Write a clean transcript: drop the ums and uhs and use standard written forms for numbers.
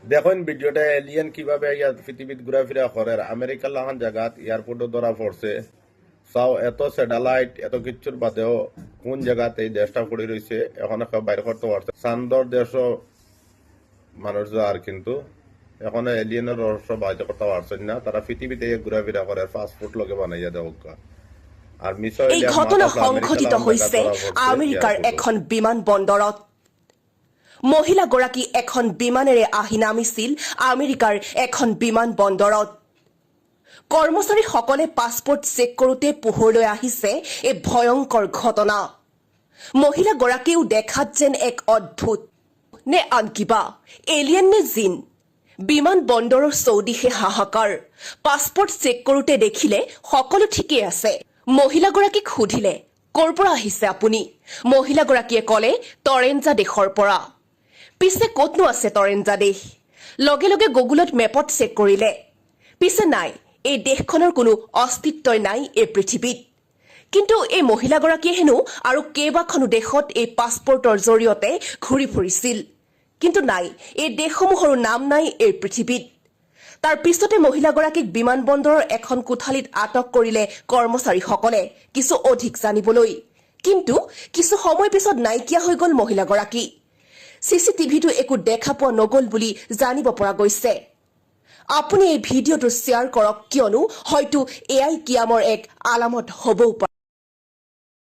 দেখুন ভিডিওটা এলিয়েন কিভাবে ইয়া পৃথিবীত ঘোরাফেরা করে আমেরিকার লাহান জায়গাত এয়ারপোর্টও ধরা পড়ছে চাও এত স্যাটেলাইট এত কিছুর বাদেও কোন জায়গাতে এই দেশটা পড়ে রয়েছে এখন বাইর করতে পারছে চান্দর দেশও মানুষ আর কিন্তু এখন এলিয়েনের রহস্য বাইর করতে পারছেন না তারা পৃথিবীতে ঘোরাফেরা করে পাসপোর্ট লগে বানাইয়া দেওয়া আর এই ঘটনা সংঘটিত হৈছে আমেৰিকাৰ এখন বিমানবন্দৰত মহিলাগৰাকী এখন বিমানেৰে আহি নামিছিল আমেৰিকাৰ এখন বিমানবন্দৰত কৰ্মচাৰীসকলে পাছপোৰ্ট চেক কৰোঁতে পোহৰলৈ আহিছে এই ভয়ংকৰ ঘটনা মহিলাগৰাকীও দেখাত যেন এক অদ্ভুত নে আন কিবা এলিয়েন নে জিন বিমানবন্দৰৰ চৌদিশে হাহাকাৰ পাছপোৰ্ট চেক কৰোঁতে দেখিলে সকলো ঠিকেই আছে মহিলাগৰাকীক সুধিলে ক'ৰ পৰা আহিছে আপুনি মহিলাগৰাকীয়ে ক'লে টৰেঞ্জা দেশৰ পৰা পিছে ক'তনো আছে টৰেঞ্জা দেশ লগে লগে গুগলত মেপত চেক কৰিলে পিছে নাই এই দেশখনৰ কোনো অস্তিত্বই নাই এই পৃথিৱীত কিন্তু এই মহিলাগৰাকীয়ে হেনো আৰু কেইবাখনো দেশত এই পাছপোৰ্টৰ জৰিয়তে ঘূৰি ফুৰিছিল কিন্তু নাই এই দেশসমূহৰ নাম নাই এই পৃথিৱীত তাৰ পিছতে মহিলাগৰাকীক বিমানবন্দৰৰ এখন কোঠালিত আটক কৰিলে কৰ্মচাৰীসকলে কিছু অধিক জানিবলৈ কিন্তু কিছু সময় পিছত নাইকিয়া হৈ গ'ল মহিলাগৰাকী চিচিটিভিটো একো দেখা পোৱা নগ'ল বুলি জানিব পৰা গৈছে আপুনি এই ভিডিঅ'টো শ্বেয়াৰ কৰক কিয়নো হয়তো এআই কিয়ামৰ এক আলামত হ'বও পাৰে